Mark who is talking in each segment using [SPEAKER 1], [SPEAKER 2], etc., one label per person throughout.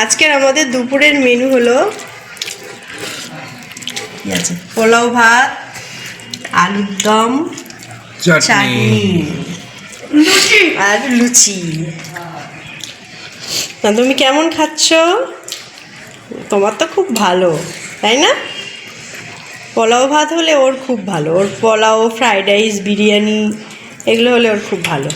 [SPEAKER 1] আজকের আমাদের দুপুরের মেনু হলো কি আছে, পোলাও ভাত, আলুর দম, চাটনি আর লুচি। না তুমি কেমন খাচ্ছ? তোমার তো খুব ভালো, তাই না? পোলাও ভাত হলে ওর খুব ভালো, ওর পোলাও, ফ্রাইড রাইস, বিরিয়ানি এগুলো হলে ওর খুব ভালো।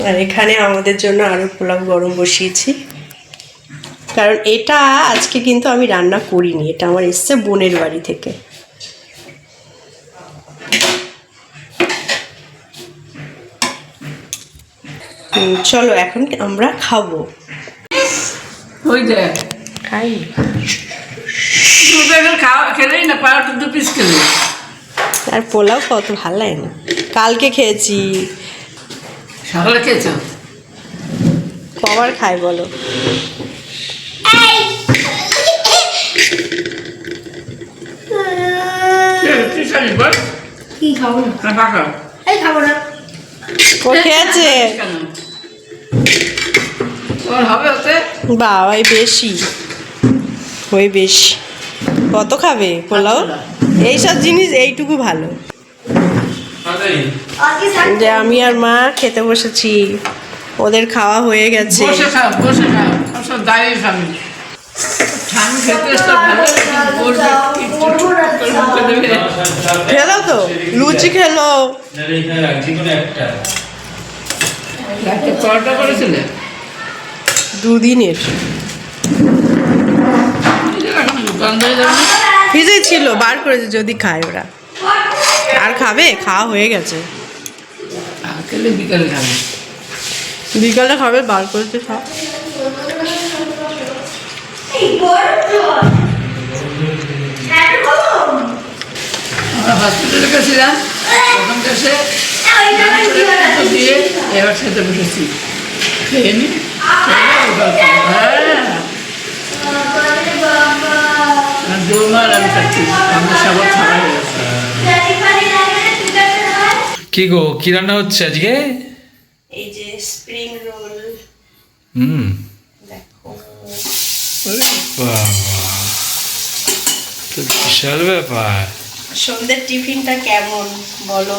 [SPEAKER 1] আর এখানে আমাদের জন্য আরও পোলাও গরম বসিয়েছি, কারণ এটা আজকে কিন্তু আমি রান্না করিনি, এটা আমার এসছে বোনের বাড়ি থেকে। চলো এখন আমরা খাবো।
[SPEAKER 2] ওই যে
[SPEAKER 1] খাই
[SPEAKER 2] খেলেই না, পাউরুটি 2 পিস খেলে।
[SPEAKER 1] আর পোলাও কত ভালো লাগে না, কালকে খেয়েছি।
[SPEAKER 2] সকালে খেয়েছো?
[SPEAKER 1] কবার খাই বলো?
[SPEAKER 3] কি খাবো না, এই খাবো না।
[SPEAKER 1] ও খেয়েছে
[SPEAKER 2] হবে ওতে
[SPEAKER 1] বাবাই বেশি, ওই বেশি। কত খাবে পোলাও? এইসব জিনিস এইটুকু ভালো। যে আমি আর মা খেতে বসেছি, ওদের খাওয়া হয়ে গেছে।
[SPEAKER 2] বসে খাও, বসে খাও, সব দাঁড়িয়ে খাবে। ঠান্ডা খেতে সব ভালো
[SPEAKER 1] খেলো তো, লুচি খেলো।
[SPEAKER 2] পরোটা করেছিলে?
[SPEAKER 1] 2 দিনের
[SPEAKER 2] গন্ধ হয়ে যাবে না?
[SPEAKER 1] ফ্রিজে ছিল, বার করেছে যদি খায় ওরা। আর খাবে? খাওয়া হয়ে গেছে।
[SPEAKER 2] খেলে বিকালে খাবে।
[SPEAKER 1] বিকালে খাবে, বার করেছে সব।
[SPEAKER 2] আমরা হসপিটালে গেছিলাম, ওখান থেকে দিয়ে এবার খেতে বসেছি। খেয়ে নি, দৌড়মার আমি খাচ্ছি, আমাদের সবার খাওয়া হয়ে গেছে।
[SPEAKER 4] কি গো, কি রান্না হচ্ছে আজকে?
[SPEAKER 1] এই যে স্প্রিং রোল, দেখো।
[SPEAKER 4] বাবা, তো বিশাল ব্যাপার।
[SPEAKER 1] সন্ধ্যের টিফিনটা কেমন বলো?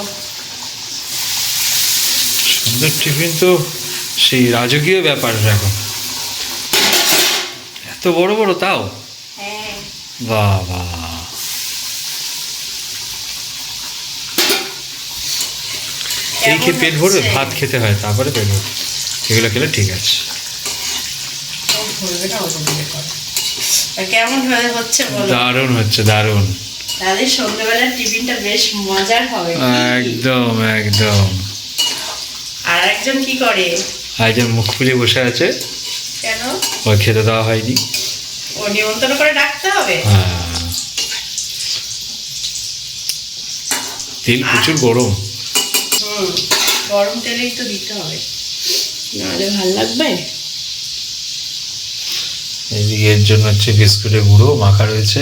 [SPEAKER 4] সুন্দর টিফিন তো সেই রাজকীয় ব্যাপার। এখন এত বড় বড় তাও?
[SPEAKER 1] হ্যাঁ।
[SPEAKER 4] বাবা, এই খেয়ে পেট ভরবে, ভাত খেতে হয় তারপরে পেট ভরবে, এগুলো খেলে ঠিক আছে।
[SPEAKER 1] কেমন হচ্ছে বলো?
[SPEAKER 4] দারুণ হচ্ছে, দারুণ।
[SPEAKER 1] তাহলে সন্ধ্যেবেলার টিফিনটা বেশ মজার হবে।
[SPEAKER 4] একদম একদম।
[SPEAKER 1] আর একজন কি করে?
[SPEAKER 4] একজন মুখ ফুলে বসে আছে।
[SPEAKER 1] কেন?
[SPEAKER 4] ওর খেতে দেওয়া হয়নি।
[SPEAKER 1] ও নিমন্ত্রণ করে ডাকতে হবে?
[SPEAKER 4] হ্যাঁ, তেল প্রচুর গরম।
[SPEAKER 1] গরম তেলেই তো দিতে হবে, নাহলে ভাল লাগবে।
[SPEAKER 4] এদিকে এর জন্য হচ্ছে বিস্কুটের গুঁড়ো মাখা রয়েছে।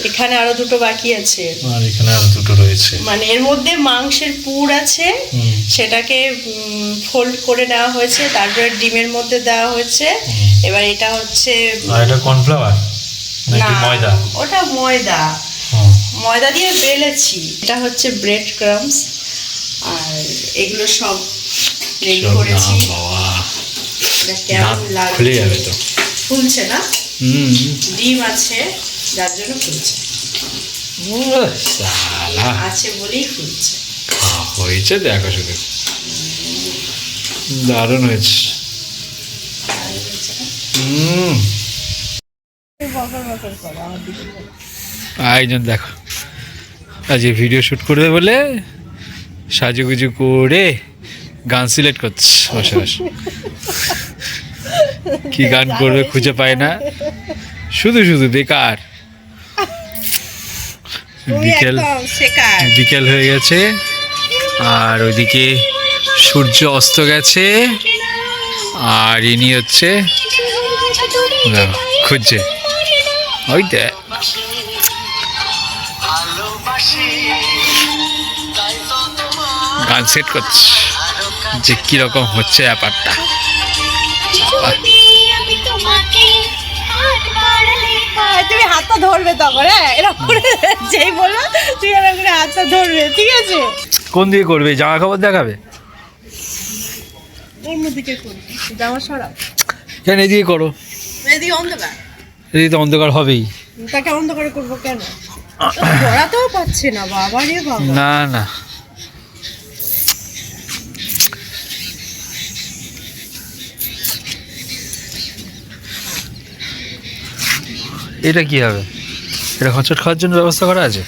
[SPEAKER 1] এখানে আরো 2টো বাকি আছে,
[SPEAKER 4] আর এখানে আরো 2টো রয়েছে।
[SPEAKER 1] মানে এর মধ্যে মাংসের পুর আছে, সেটাকে ফোল্ড করে নেওয়া হয়েছে, তারপরে ডিমের মধ্যে দেওয়া হয়েছে। এবার এটা হচ্ছে,
[SPEAKER 4] আর এটা কর্নফ্লাওয়ার নাকি ময়দা?
[SPEAKER 1] ওটা ময়দা, ময়দা দিয়ে বেলেছি। এটা হচ্ছে ব্রেড ক্রামস, আর এগুলো সব রেডি করেছি। কেমন লাগছে?
[SPEAKER 4] খুলে যাবে তো।
[SPEAKER 1] ফুলছে না? ডিম আছে যার জন্য ফুলছে, আছে বলেই ফুলছে।
[SPEAKER 4] হয়েছে, দেখো শুধু, দারুণ হয়েছে। একজন দেখো আজকে ভিডিও শ্যুট করবে বলে সাজুগুজু করে গান সিলেক্ট করছে বসে বসে। কি গান করবে খুঁজে পায় না, শুধু শুধু বেকার। বিকেল হয়ে গেছে, আর ওইদিকে সূর্য অস্ত গেছে, আর ইনি হচ্ছে খুঁজছে। ওই দেখ, গান সেট করছে যে কিরকম হচ্ছে ব্যাপারটা।
[SPEAKER 1] তুমি হাতটা ধরবে তখন, হ্যাঁ এরকম করে যেই বললো তুই এরকম করে হাতটা ধরবে, ঠিক আছে?
[SPEAKER 4] কোন দিকে করবে, জামা কাপড় দেখাবে?
[SPEAKER 1] অন্যদিকে করবি, জামা সরাব,
[SPEAKER 4] কেন এদিকে করো,
[SPEAKER 1] এদিকে অন্ধকার,
[SPEAKER 4] এদিকে তো অন্ধকার হবেই।
[SPEAKER 1] তাকে অন্ধকারে করবো কেন? ধরাতেও পাচ্ছে না বাবা রে বাবা।
[SPEAKER 4] না না, এটা কি হবে? এটা হোঁচট খাওয়ার জন্য ব্যবস্থা করা আছে।